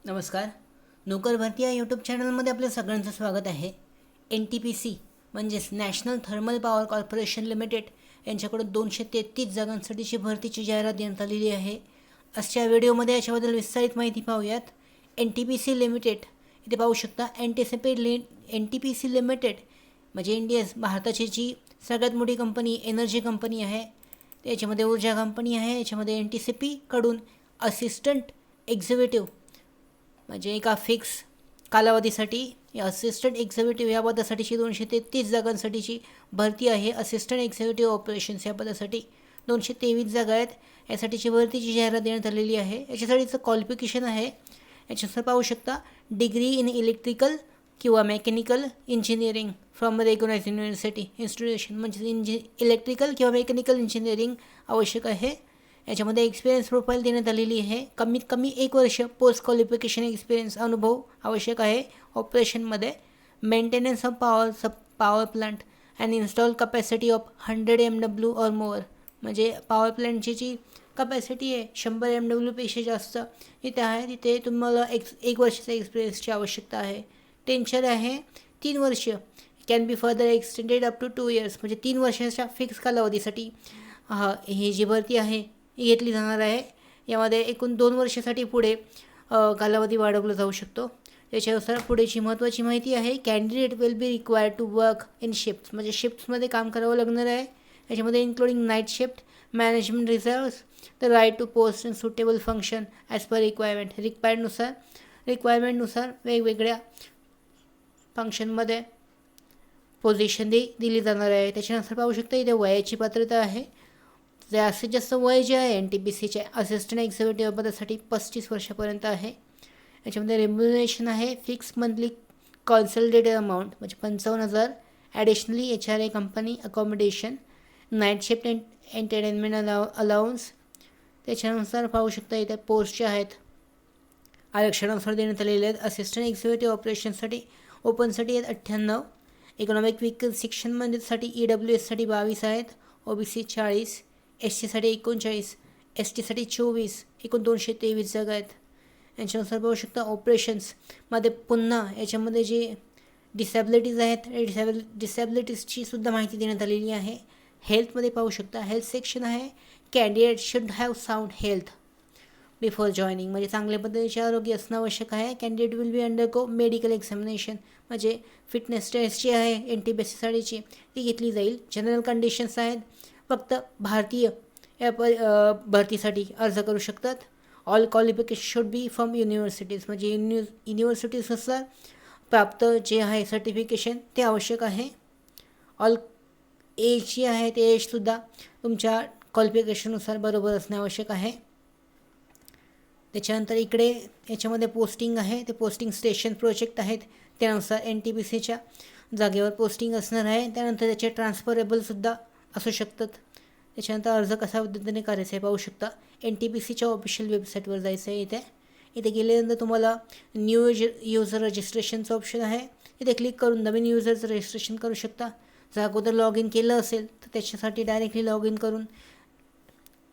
नमस्कार. नोकर भरती या यूट्यूब चॅनलमध्ये आपलं सगळ्यांचं स्वागत आहे. NTPC म्हणजेच national thermal power corporation limited यांच्याकडून 233 जागांसाठीची भरतीची जाहिरात देण्यात आलेली आहे. आजच्या व्हिडिओमध्ये याच्याबद्दल विस्तारित माहिती पाहूयात. NTPC लिमिटेड इथे पाहू शकता. NTPC लिमिटेड म्हणजे भारताची जी सगळ्यात मोठी कंपनी एनर्जी कंपनी आहे, त्याच्यामध्ये ऊर्जा कंपनी आहे. याच्यामध्ये NTPC कडून असिस्टंट एक्झिक्युटिव्ह म्हणजे एका फिक्स कालावधीसाठी या असिस्टंट एक्झिक्युटिव्ह या पदासाठीची 233 जागांसाठीची भरती आहे. असिस्टंट एक्झिक्युटिव्ह ऑपरेशन्स या पदासाठी 223 जागा आहेत. यासाठीची भरतीची जाहिरात देण्यात आलेली आहे. याच्यासाठीचं क्वालिफिकेशन आहे, याच्यानुसार पाहू शकता. डिग्री इन इलेक्ट्रिकल किंवा mechanical engineering from recognised university institution म्हणजे इलेक्ट्रिकल किंवा मेकॅनिकल इंजिनिअरिंग आवश्यक आहे. याच्यामध्ये एक्सपिरियन्स प्रोफाईल देण्यात आलेली आहे. कमीत कमी 1 वर्ष पोस्ट क्वालिफिकेशन एक्सपिरियन्स अनुभव आवश्यक आहे. ऑपरेशनमध्ये maintenance of power plant and install capacity of 100 MW और मोर म्हणजे पॉवर प्लांटची जी कपॅसिटी आहे 100 MW पेक्षा जास्त इथे आहे. तिथे तुम्हाला 1 वर्षाचा एक्सपिरियन्सची आवश्यकता आहे. टेन्चर आहे 3 वर्ष. Can be further extended up to 2 years म्हणजे 3 वर्षाच्या फिक्स कालावधीसाठी ही जी भरती आहे ही घेतली जाणार आहे. यामध्ये एकूण 2 वर्षासाठी पुढे कालावधी वाढवला जाऊ शकतो. त्याच्यानुसार पुढेची महत्त्वाची माहिती आहे. Candidate will be required to work in shifts म्हणजे शिफ्ट्समध्ये काम करावं लागणार आहे. याच्यामध्ये including night shift, management reserves, the right to post and suitable function as per रिक्वायरमेंटनुसार वेगवेगळ्या फंक्शनमध्ये पोझिशन दिली जाणार आहे. त्याच्यानुसार पाहू शकता इथे वयाची पात्रता आहे. जास्तीत जास्त वय जे आहे NTPCचे असिस्टंट एक्झिक्युटिव्ह पदासाठी 35 वर्षापर्यंत आहे. याच्यामध्ये रेम्युनरेशन आहे फिक्स मंथली कन्सल्टेटेड अमाऊंट म्हणजे 55,000. Additionally HRA company accommodation, night shift entertainment allowance. त्याच्यानुसार पाहू शकता इथे पोस्ट जे आहेत आरक्षणानुसार देण्यात आलेले आहेत. असिस्टंट एक्झिक्युटिव्ह ऑपरेशनसाठी ओपनसाठी आहेत 98. इकॉनॉमिक वीक सेक्शनमध्येसाठी EWSसाठी 22 आहेत. OBC 40, SCसाठी 39, STसाठी 24, एकूण 223 जागा आहेत. यांच्यानुसार पाहू शकता ऑपरेशन्समध्ये पुन्हा याच्यामध्ये जे डिसॅबिलिटीज आहेत डिसॅबिलिटीजची सुद्धा माहिती देण्यात आलेली आहे. हेल्थमध्ये पाहू शकता हेल्थ सेक्शन आहे. Candidate should have sound health before joining म्हणजे चांगल्या पद्धतीचे आरोग्य असणं आवश्यक आहे. Candidate will B undergo medical examination म्हणजे फिटनेस टेस्ट जी आहे NTPCसाठीची ती घेतली जाईल. जनरल कंडिशन्स आहेत. फक्त भारतीय या भरतीसाठी अर्ज करू शकतात. All qualification should be from universities म्हणजे युनिव्हर्सिटीजनुसार प्राप्त जे आहे सर्टिफिकेशन ते आवश्यक आहे. ऑल एज जे आहे ते एजसुद्धा तुमच्या क्वालिफिकेशननुसार बरोबर असणे आवश्यक आहे. त्याच्यानंतर इकडे याच्यामध्ये पोस्टिंग आहे. ते पोस्टिंग स्टेशन प्रोजेक्ट आहेत त्यानुसार NTPCच्या जागेवर पोस्टिंग असणार आहे. त्यानंतर त्याचे ट्रान्सफरेबलसुद्धा असू शकतात. त्याच्यानंतर अर्ज कशा पद्धतीने करायचा आहे पाहू शकता. NTPCच्या ऑफिशियल वेबसाईटवर जायचं आहे. इथे गेल्यानंतर तुम्हाला न्यू युजर रजिस्ट्रेशनचं ऑप्शन आहे. इथे क्लिक करून नवीन युजरचं रजिस्ट्रेशन करू शकता. जर अगोदर लॉग इन केलं असेल तर त्याच्यासाठी डायरेक्टली लॉग इन करून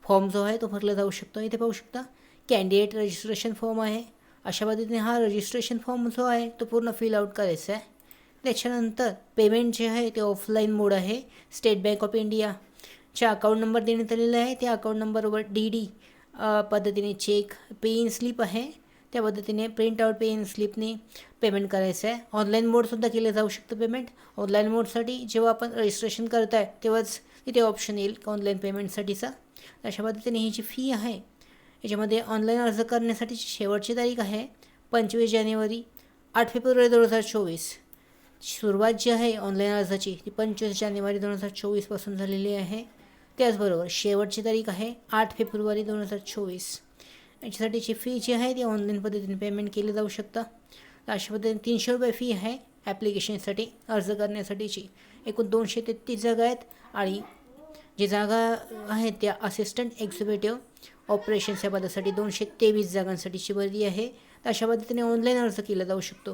फॉर्म जो आहे तो भरला जाऊ शकतो. इथे पाहू शकता कॅन्डिडेट रजिस्ट्रेशन फॉर्म आहे. अशा पद्धतीने हा रजिस्ट्रेशन फॉर्म जो आहे तो पूर्ण फिल आउट करायचा आहे. त्याच्यानंतर पेमेंट जे आहे ते ऑफलाईन मोड आहे. स्टेट बँक ऑफ इंडियाच्या अकाउंट नंबर देण्यात आलेला आहे. त्या अकाउंट नंबरवर DD पद्धतीने चेक पे इन स्लिप आहे त्या पद्धतीने प्रिंट आउट पे इन स्लिपने पेमेंट करायचं आहे. ऑनलाईन मोडसुद्धा केलं जाऊ शकतं पेमेंट. ऑनलाईन मोडसाठी जेव्हा आपण रजिस्ट्रेशन करताय तेव्हाच तिथे ऑप्शन येईल ऑनलाईन पेमेंटसाठीचा. अशा पद्धतीने ही जी फी आहे याच्यामध्ये ऑनलाईन अर्ज करण्यासाठीची शेवटची तारीख आहे 25 जानेवारी. 8 फेब्रुवारी 2024 सुरुवात जी आहे ऑनलाईन अर्जाची ती 25 जानेवारी 2024 झालेली आहे. त्याचबरोबर शेवटची तारीख आहे 8 फेब्रुवारी 2024. याच्यासाठीची फी जी आहे ती ऑनलाईन पद्धतीने पेमेंट केली जाऊ शकतं. अशा पद्धतीने 300 रुपये फी आहे ॲप्लिकेशनसाठी अर्ज करण्यासाठीची. एकूण 233 जागा आहेत आणि जे जागा आहेत त्या असिस्टंट एक्झिक्युटिव्ह ऑपरेशन्स या पदासाठी 223 जागांसाठीची भरती आहे. तर अशा पद्धतीने ऑनलाईन अर्ज केला जाऊ शकतो.